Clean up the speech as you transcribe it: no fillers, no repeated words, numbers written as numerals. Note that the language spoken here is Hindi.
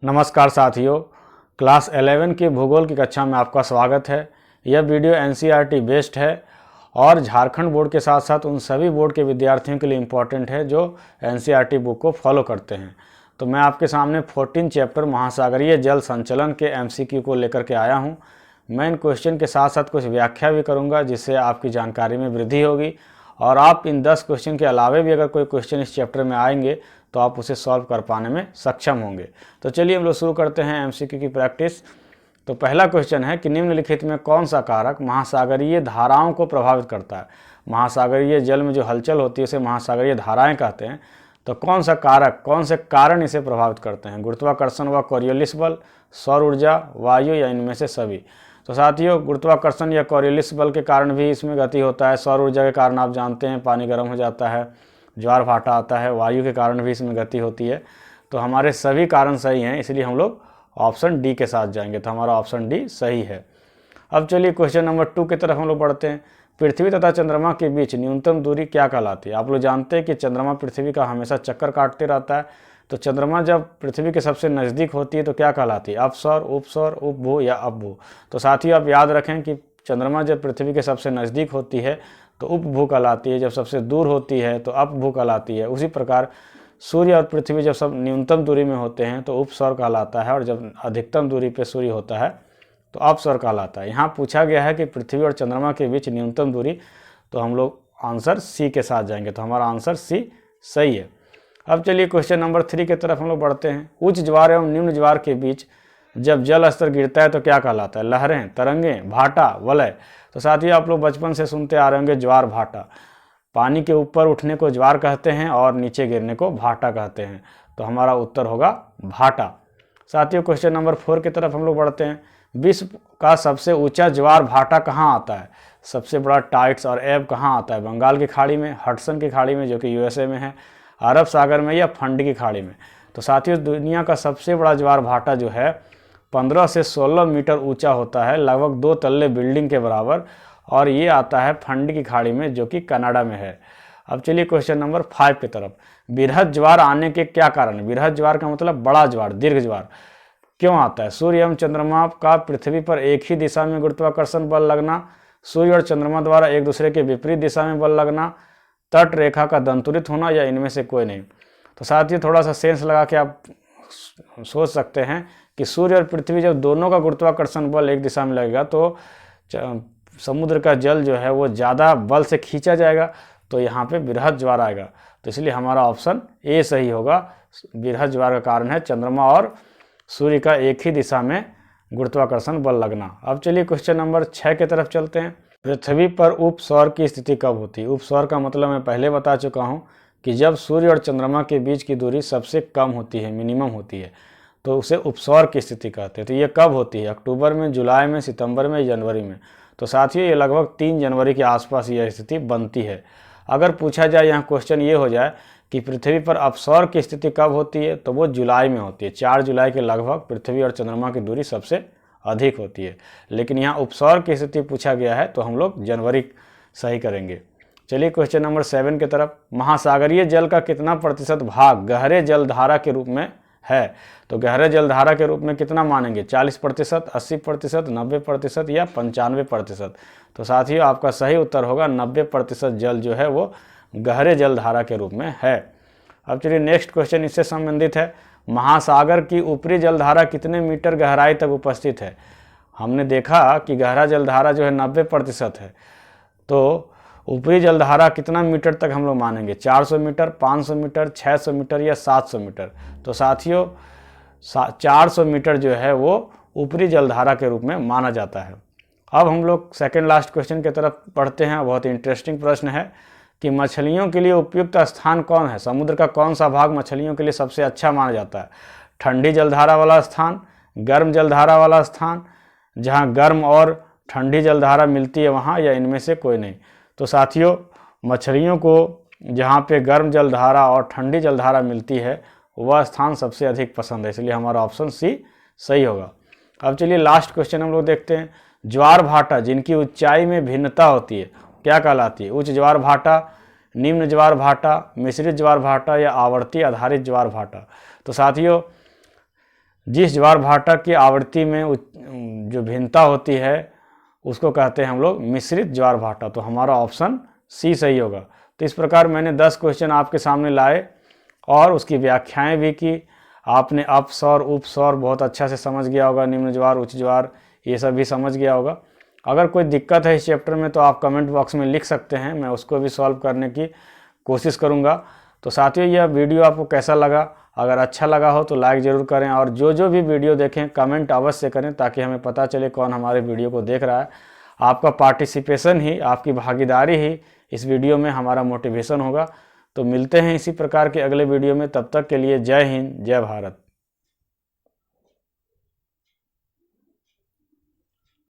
नमस्कार साथियों, क्लास 11 की भूगोल की कक्षा में आपका स्वागत है। यह वीडियो एनसीईआरटी बेस्ड है और झारखंड बोर्ड के साथ साथ उन सभी बोर्ड के विद्यार्थियों के लिए इम्पॉर्टेंट है जो एनसीईआरटी बुक को फॉलो करते हैं। तो मैं आपके सामने 14 चैप्टर महासागरीय जल संचलन के एमसीक्यू को लेकर के आया हूँ। मैं इन क्वेश्चन के साथ साथ कुछ व्याख्या भी करूँगा जिससे आपकी जानकारी में वृद्धि होगी और आप इन 10 क्वेश्चन के अलावा भी अगर कोई क्वेश्चन इस चैप्टर में आएंगे तो आप उसे सॉल्व कर पाने में सक्षम होंगे। तो चलिए हम लोग शुरू करते हैं एमसीक्यू की प्रैक्टिस। तो पहला क्वेश्चन है कि निम्नलिखित में कौन सा कारक महासागरीय धाराओं को प्रभावित करता है। महासागरीय जल में जो हलचल होती है उसे महासागरीय धाराएं कहते हैं। तो कौन सा कारक, कौन से कारण इसे प्रभावित करते हैं? गुरुत्वाकर्षण व कॉरियोलिस बल, सौर ऊर्जा, वायु या इनमें से सभी? तो साथियों, गुरुत्वाकर्षण या कॉरियोलिस बल के कारण भी इसमें गति होता है। सौर ऊर्जा के कारण आप जानते हैं पानी गर्म हो जाता है, ज्वार भाटा आता है। वायु के कारण भी इसमें गति होती है। तो हमारे सभी कारण सही हैं, इसलिए हम लोग ऑप्शन डी के साथ जाएंगे। तो हमारा ऑप्शन डी सही है। अब चलिए क्वेश्चन नंबर 2 की तरफ हम लोग बढ़ते हैं। पृथ्वी तथा चंद्रमा के बीच न्यूनतम दूरी क्या कहलाती है? आप लोग जानते हैं कि चंद्रमा पृथ्वी का हमेशा चक्कर काटते रहता है। तो चंद्रमा जब पृथ्वी के सबसे नज़दीक होती है तो क्या कहलाती है? अपसौर, उपसौर, उपभू या अपभू? तो साथियों आप याद रखें कि चंद्रमा जब पृथ्वी के सबसे नज़दीक होती है तो उपभू कहलाती है, जब सबसे दूर होती है तो अपभू कहलाती है। उसी प्रकार सूर्य और पृथ्वी जब सब न्यूनतम दूरी में होते हैं तो उपसौर कहलाता है और जब अधिकतम दूरी पे सूर्य होता है तो अपसौर कहलाता है। यहाँ पूछा गया है कि पृथ्वी और चंद्रमा के बीच न्यूनतम दूरी, तो हम लोग आंसर सी के साथ जाएंगे। तो हमारा आंसर सी सही है। अब चलिए क्वेश्चन नंबर 3 की तरफ हम लोग बढ़ते हैं। उच्च ज्वार एवं निम्न ज्वार के बीच जब जल स्तर गिरता है तो क्या कहलाता है? लहरें, तरंगें, भाटा, वलय? तो साथियों आप लोग बचपन से सुनते आ रहे होंगे ज्वार भाटा। पानी के ऊपर उठने को ज्वार कहते हैं और नीचे गिरने को भाटा कहते हैं। तो हमारा उत्तर होगा भाटा। साथियों क्वेश्चन नंबर 4 की तरफ हम लोग बढ़ते हैं। विश्व का सबसे ऊंचा ज्वार भाटा कहाँ आता है? सबसे बड़ा टाइट्स और एब कहाँ आता है? बंगाल की खाड़ी में, हडसन की खाड़ी में जो कि यूएसए में है, अरब सागर में या फंड की खाड़ी में? तो साथियों दुनिया का सबसे बड़ा ज्वार भाटा जो है 15 से 16 मीटर ऊंचा होता है, लगभग 2 तल्ले बिल्डिंग के बराबर, और ये आता है फंड की खाड़ी में जो कि कनाडा में है। अब चलिए क्वेश्चन नंबर 5 की तरफ। बृहद ज्वार आने के क्या कारण? बृहद ज्वार का मतलब बड़ा ज्वार, दीर्घ ज्वार क्यों आता है? सूर्य एवं चंद्रमा का पृथ्वी पर एक ही दिशा में गुरुत्वाकर्षण बल लगना, सूर्य और चंद्रमा द्वारा एक दूसरे के विपरीत दिशा में बल लगना, तट रेखा का दंतुरित होना या इनमें से कोई नहीं? तो साथियों थोड़ा सा सेंस लगा के आप सोच सकते हैं कि सूर्य और पृथ्वी जब दोनों का गुरुत्वाकर्षण बल एक दिशा में लगेगा तो समुद्र का जल जो है वो ज़्यादा बल से खींचा जाएगा, तो यहाँ पे बृहद ज्वार आएगा। तो इसलिए हमारा ऑप्शन ए सही होगा। बृहद ज्वार का कारण है चंद्रमा और सूर्य का एक ही दिशा में गुरुत्वाकर्षण बल लगना। अब चलिए क्वेश्चन नंबर 6 की तरफ चलते हैं। पृथ्वी पर उपसौर की स्थिति कब होती है? उपसौर का मतलब मैं पहले बता चुका हूँ कि जब सूर्य और चंद्रमा के बीच की दूरी सबसे कम होती है, मिनिमम होती है, तो उसे उपसौर की स्थिति कहते हैं। तो ये कब होती है? अक्टूबर में, जुलाई में, सितंबर में, जनवरी में? तो साथियों ये लगभग 3 जनवरी के आसपास यह स्थिति बनती है। अगर पूछा जाए, यहाँ क्वेश्चन ये हो जाए कि पृथ्वी पर अपसौर की स्थिति कब होती है, तो वो जुलाई में होती है। 4 जुलाई के लगभग पृथ्वी और चंद्रमा की दूरी सबसे अधिक होती है। लेकिन यहाँ उपसौर की स्थिति पूछा गया है तो हम लोग जनवरी सही करेंगे। चलिए क्वेश्चन नंबर 7 की तरफ। महासागरीय जल का कितना प्रतिशत भाग गहरे जलधारा के रूप में है? तो गहरे जलधारा के रूप में कितना मानेंगे? 40%, 80%, 90% या 95%? तो साथियों आपका सही उत्तर होगा 90% जल जो है वो गहरे जलधारा के रूप में है। अब चलिए नेक्स्ट क्वेश्चन इससे संबंधित है। महासागर की ऊपरी जलधारा कितने मीटर गहराई तक उपस्थित है? हमने देखा कि गहरा जलधारा जो है 90% है, तो ऊपरी जलधारा कितना मीटर तक हम लोग मानेंगे? 400 मीटर, 500 मीटर, 600 मीटर या 700 मीटर? तो साथियों 400 मीटर जो है वो ऊपरी जलधारा के रूप में माना जाता है। अब हम लोग सेकेंड लास्ट क्वेश्चन की तरफ बढ़ते हैं। बहुत इंटरेस्टिंग प्रश्न है कि मछलियों के लिए उपयुक्त स्थान कौन है? समुद्र का कौन सा भाग मछलियों के लिए सबसे अच्छा माना जाता है? ठंडी जलधारा वाला स्थान, गर्म जलधारा वाला स्थान, जहाँ गर्म और ठंडी जलधारा मिलती है वहाँ, या इनमें से कोई नहीं? तो साथियों मछलियों को जहाँ पे गर्म जलधारा और ठंडी जलधारा मिलती है वह स्थान सबसे अधिक पसंद है, इसलिए हमारा ऑप्शन सी सही होगा। अब चलिए लास्ट क्वेश्चन हम लोग देखते हैं। ज्वार भाटा जिनकी ऊंचाई में भिन्नता होती है क्या कहलाती है? उच्च ज्वार भाटा, निम्न ज्वार भाटा, मिश्रित ज्वार भाटा या आवर्ती आधारित ज्वार भाटा? तो साथियों जिस ज्वार भाटा की आवृत्ति में जो भिन्नता होती है उसको कहते हैं हम लोग मिश्रित ज्वार भाटा। तो हमारा ऑप्शन सी सही होगा। तो इस प्रकार मैंने 10 क्वेश्चन आपके सामने लाए और उसकी व्याख्याएं भी की। आपने अपस्वर उपस्वर बहुत अच्छा से समझ गया होगा, निम्न ज्वार उच्च ज्वार ये सब भी समझ गया होगा। अगर कोई दिक्कत है इस चैप्टर में तो आप कमेंट बॉक्स में लिख सकते हैं, मैं उसको भी सॉल्व करने की कोशिश करूँगा। तो साथियों, यह वीडियो आपको कैसा लगा? अगर अच्छा लगा हो तो लाइक ज़रूर करें और जो भी वीडियो देखें कमेंट अवश्य करें ताकि हमें पता चले कौन हमारे वीडियो को देख रहा है। आपका पार्टिसिपेशन ही, आपकी भागीदारी ही इस वीडियो में हमारा मोटिवेशन होगा। तो मिलते हैं इसी प्रकार के अगले वीडियो में, तब तक के लिए जय हिंद जय भारत।